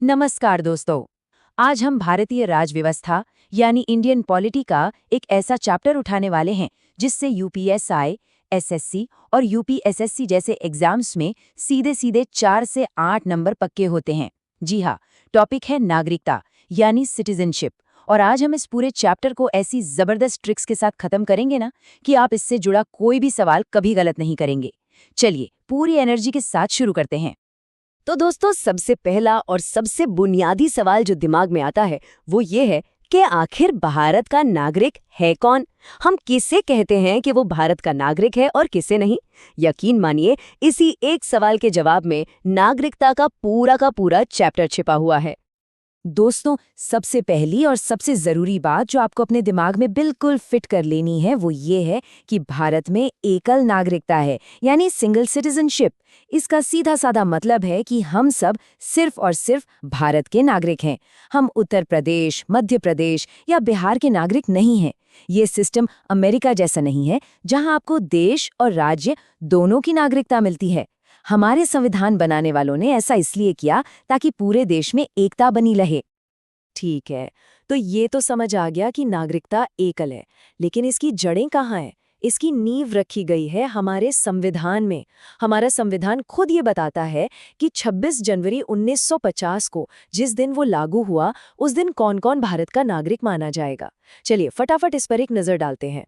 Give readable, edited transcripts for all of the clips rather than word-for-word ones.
नमस्कार दोस्तों। आज हम भारतीय राज व्यवस्था यानी इंडियन पॉलिटी का एक ऐसा चैप्टर उठाने वाले हैं जिससे यूपीएसआई, एसएससी और यूपीएसएससी जैसे एग्जाम्स में सीधे सीधे 4 से 8 नंबर पक्के होते हैं। जी हाँ, टॉपिक है नागरिकता यानी सिटीजनशिप। और आज हम इस पूरे चैप्टर को ऐसी जबरदस्त ट्रिक्स के साथ खत्म करेंगे ना कि आप इससे जुड़ा कोई भी सवाल कभी गलत नहीं करेंगे। चलिए पूरी एनर्जी के साथ शुरू करते हैं। तो दोस्तों, सबसे पहला और सबसे बुनियादी सवाल जो दिमाग में आता है वो ये है कि आखिर भारत का नागरिक है कौन। हम किसे कहते हैं कि वो भारत का नागरिक है और किसे नहीं। यकीन मानिए, इसी एक सवाल के जवाब में नागरिकता का पूरा चैप्टर छिपा हुआ है। दोस्तों, सबसे पहली और सबसे ज़रूरी बात जो आपको अपने दिमाग में बिल्कुल फिट कर लेनी है वो ये है कि भारत में एकल नागरिकता है यानी सिंगल सिटीजनशिप। इसका सीधा साधा मतलब है कि हम सब सिर्फ और सिर्फ भारत के नागरिक हैं। हम उत्तर प्रदेश, मध्य प्रदेश या बिहार के नागरिक नहीं हैं। ये सिस्टम अमेरिका जैसा नहीं है जहां आपको देश और राज्य दोनों की नागरिकता मिलती है। हमारे संविधान बनाने वालों ने ऐसा इसलिए किया ताकि पूरे देश में एकता बनी रहे। ठीक है, तो ये तो समझ आ गया कि नागरिकता एकल है, लेकिन इसकी जड़ें कहाँ हैं? इसकी नींव रखी गई है हमारे संविधान में। हमारा संविधान खुद ये बताता है कि 26 जनवरी 1950 को जिस दिन वो लागू हुआ, उस दिन कौन-कौन भारत का नागरिक माना जाएगा। चलिए फटाफट इस पर एक नज़र डालते हैं।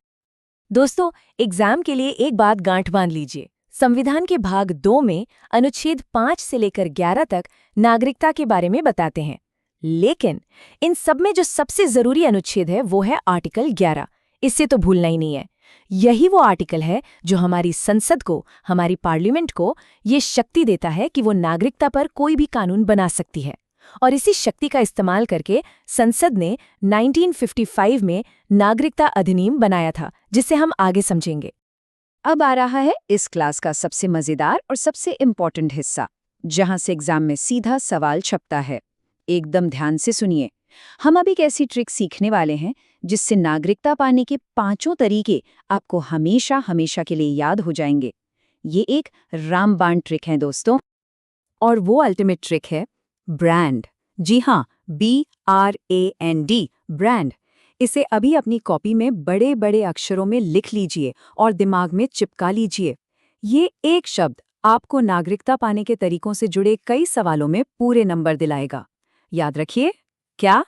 दोस्तों, एग्जाम के लिए एक बात गांठ बांध लीजिए। संविधान के भाग 2 में अनुच्छेद 5 से लेकर 11 तक नागरिकता के बारे में बताते हैं। लेकिन इन सब में जो सबसे जरूरी अनुच्छेद है वो है आर्टिकल 11। इससे तो भूलना ही नहीं है। यही वो आर्टिकल है जो हमारी संसद को, हमारी पार्लियामेंट को ये शक्ति देता है कि वो नागरिकता पर कोई भी कानून बना सकती है। और इसी शक्ति का इस्तेमाल करके संसद ने 1955 में नागरिकता अधिनियम बनाया था, जिसे हम आगे समझेंगे। अब आ रहा है इस क्लास का सबसे मजेदार और सबसे इम्पोर्टेंट हिस्सा, जहां से एग्जाम में सीधा सवाल छपता है। एकदम ध्यान से सुनिए। हम अब एक ऐसी ट्रिक सीखने वाले हैं जिससे नागरिकता पाने के 5 तरीके आपको हमेशा हमेशा के लिए याद हो जाएंगे। ये एक रामबाण ट्रिक है दोस्तों। और वो अल्टीमेट ट्रिक है ब्रांड। जी हाँ, BRAND, ब्रांड। इसे अभी अपनी कॉपी में बड़े बड़े अक्षरों में लिख लीजिए और दिमाग में चिपका लीजिए। ये एक शब्द आपको नागरिकता पाने के तरीकों से जुड़े कई सवालों में पूरे नंबर दिलाएगा। याद रखिए, क्या?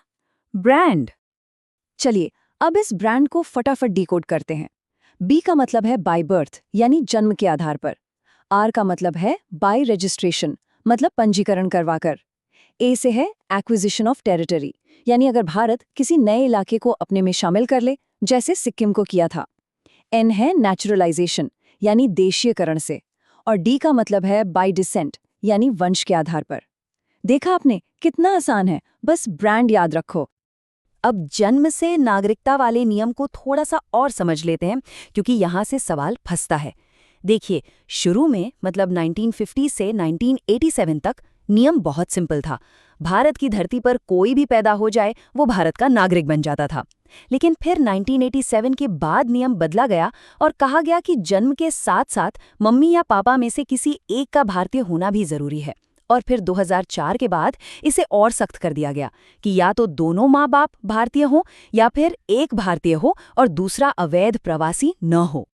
ब्रांड। चलिए अब इस ब्रांड को फटाफट डिकोड करते हैं। B का मतलब है बाय बर्थ यानी जन्म के आधार पर। R का मतलब है बाय रजिस्ट्रेशन मतलब पंजीकरण करवाकर। A से है एक्विजिशन ऑफ टेरिटरी यानी अगर भारत किसी नए इलाके को अपने में शामिल कर ले, जैसे सिक्किम को किया था। N है नेचुरलाइजेशन यानी देशीयकरण से। और D का मतलब है बाय डिसेंट यानी वंश के आधार पर। देखा आपने, कितना आसान है, बस ब्रांड याद रखो। अब जन्म से नागरिकता वाले नियम को थोड़ा सा और समझ लेते हैं, क्योंकि यहाँ से सवाल फंसता है। देखिए, शुरू में मतलब 1950 से 1987 तक नियम बहुत सिंपल था। भारत की धरती पर कोई भी पैदा हो जाए वो भारत का नागरिक बन जाता था। लेकिन फिर 1987 के बाद नियम बदला गया और कहा गया कि जन्म के साथ साथ मम्मी या पापा में से किसी एक का भारतीय होना भी जरूरी है। और फिर 2004 के बाद इसे और सख्त कर दिया गया कि या तो दोनों माँ बाप भारतीय हों या फिर एक भारतीय हो और दूसरा अवैध प्रवासी न हो।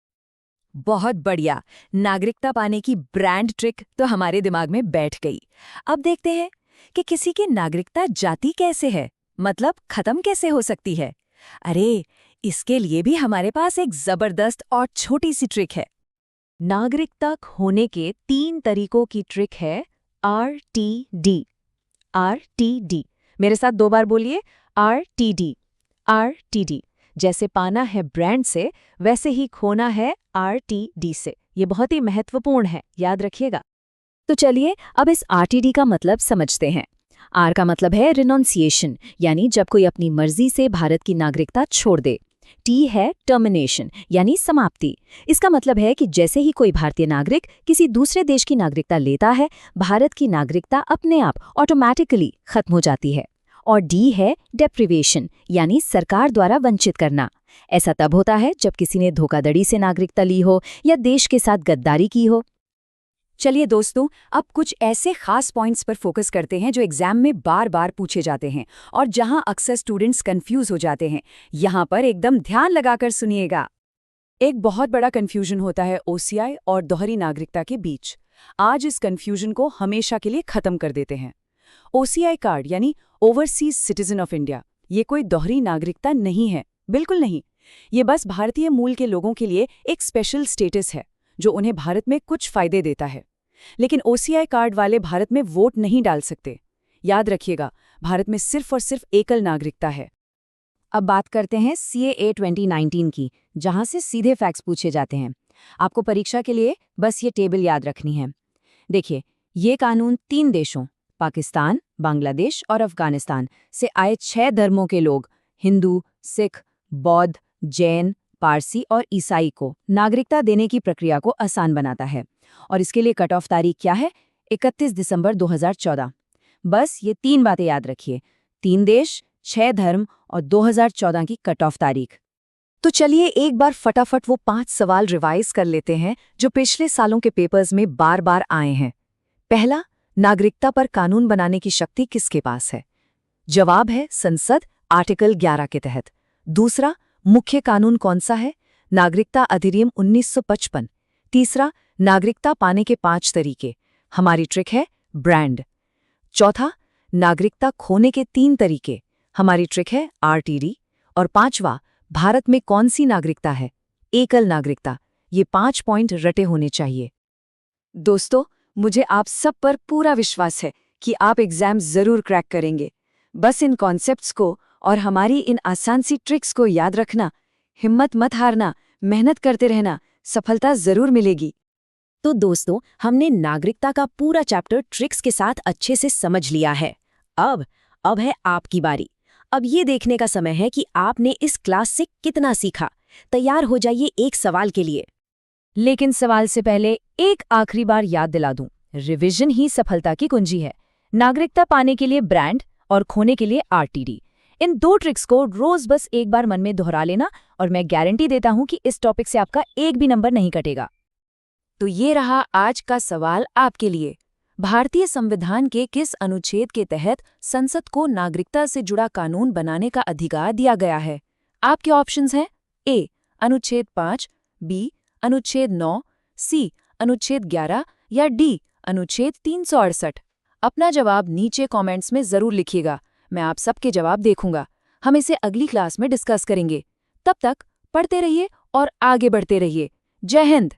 बहुत बढ़िया। नागरिकता पाने की ब्रांड ट्रिक तो हमारे दिमाग में बैठ गई। अब देखते हैं कि किसी की नागरिकता जाति कैसे है, मतलब खत्म कैसे हो सकती है। अरे, इसके लिए भी हमारे पास एक जबरदस्त और छोटी सी ट्रिक है। नागरिकता खोने के 3 तरीकों की ट्रिक है RTD। RTD, मेरे साथ 2 बार बोलिए, RTD। RTD, जैसे पाना है ब्रांड से, वैसे ही खोना है RTD से। ये बहुत ही महत्वपूर्ण है, याद रखिएगा। तो चलिए अब इस RTD का मतलब समझते हैं। R का मतलब है रिनॉन्सिएशन यानी जब कोई अपनी मर्जी से भारत की नागरिकता छोड़ दे। T है टर्मिनेशन यानी समाप्ति। इसका मतलब है कि जैसे ही कोई भारतीय नागरिक किसी दूसरे देश की नागरिकता लेता है, भारत की नागरिकता अपने आप ऑटोमैटिकली खत्म हो जाती है। और D है डेप्रिवेशन यानी सरकार द्वारा वंचित करना। ऐसा तब होता है जब किसी ने धोखाधड़ी से नागरिकता ली हो या देश के साथ गद्दारी की हो। चलिए दोस्तों, अब कुछ ऐसे खास पॉइंट्स पर फोकस करते हैं जो एग्जाम में बार बार पूछे जाते हैं और जहां अक्सर स्टूडेंट्स कंफ्यूज हो जाते हैं। यहां पर एकदम ध्यान लगाकर सुनिएगा। एक बहुत बड़ा कंफ्यूजन होता है ओसीआई और दोहरी नागरिकता के बीच। आज इस कंफ्यूजन को हमेशा के लिए खत्म कर देते हैं। ओसीआई कार्ड यानी ओवरसीज सिटीजन ऑफ इंडिया, ये कोई दोहरी नागरिकता नहीं है, बिल्कुल नहीं। ये बस भारतीय मूल के लोगों के लिए एक स्पेशल स्टेटस है जो उन्हें भारत में कुछ फायदे देता है। लेकिन ओसीआई कार्ड वाले भारत में वोट नहीं डाल सकते। याद रखिएगा, भारत में सिर्फ और सिर्फ एकल नागरिकता है। अब बात करते हैं CAA 2019 की, जहां से सीधे फैक्ट्स पूछे जाते हैं। आपको परीक्षा के लिए बस ये टेबल याद रखनी है। देखिए, ये कानून 3 देशों पाकिस्तान, बांग्लादेश और अफगानिस्तान से आए 6 धर्मों के लोग हिंदू, सिख, बौद्ध, जैन, पारसी और ईसाई को नागरिकता देने की प्रक्रिया को आसान बनाता है। और इसके लिए कट ऑफ तारीख क्या है? 31 दिसंबर 2014। बस ये 3 बातें याद रखिए, 3 देश, 6 धर्म और 2014 की कट ऑफ तारीख। तो चलिए एक बार फटाफट वो 5 सवाल रिवाइज कर लेते हैं जो पिछले सालों के पेपर्स में बार बार आए हैं। पहला, नागरिकता पर कानून बनाने की शक्ति किसके पास है? जवाब है संसद, आर्टिकल 11 के तहत। दूसरा, मुख्य कानून कौन सा है? नागरिकता अधिनियम 1955। तीसरा, नागरिकता पाने के 5 तरीके। हमारी ट्रिक है ब्रांड। चौथा, नागरिकता खोने के 3 तरीके। हमारी ट्रिक है RTD। और 5वां, भारत में कौन सी नागरिकता है? एकल नागरिकता। ये 5 पॉइंट रटे होने चाहिए। दोस्तों, मुझे आप सब पर पूरा विश्वास है कि आप एग्जाम जरूर क्रैक करेंगे। बस इन कॉन्सेप्ट्स को और हमारी इन आसान सी ट्रिक्स को याद रखना, हिम्मत मत हारना, मेहनत करते रहना, सफलता जरूर मिलेगी। तो दोस्तों, हमने नागरिकता का पूरा चैप्टर ट्रिक्स के साथ अच्छे से समझ लिया है। अब है आपकी बारी। अब ये देखने का समय है कि आपने इस क्लास से कितना सीखा। तैयार हो जाइए एक सवाल के लिए। लेकिन सवाल से पहले एक आखिरी बार याद दिला दूं, रिवीजन ही सफलता की कुंजी है। नागरिकता पाने के लिए ब्रांड और खोने के लिए RTD। इन 2 ट्रिक्स को रोज बस एक बार मन में दोहरा लेना और मैं गारंटी देता हूं कि इस टॉपिक से आपका एक भी नंबर नहीं कटेगा। तो ये रहा आज का सवाल आपके लिए। भारतीय संविधान के किस अनुच्छेद के तहत संसद को नागरिकता से जुड़ा कानून बनाने का अधिकार दिया गया है? आपके ऑप्शंस हैं A अनुच्छेद 5, B अनुच्छेद 9, C अनुच्छेद 11 या D अनुच्छेद 368। अपना जवाब नीचे कमेंट्स में जरूर लिखिएगा। मैं आप सबके जवाब देखूंगा। हम इसे अगली क्लास में डिस्कस करेंगे। तब तक पढ़ते रहिए और आगे बढ़ते रहिए। जय हिंद।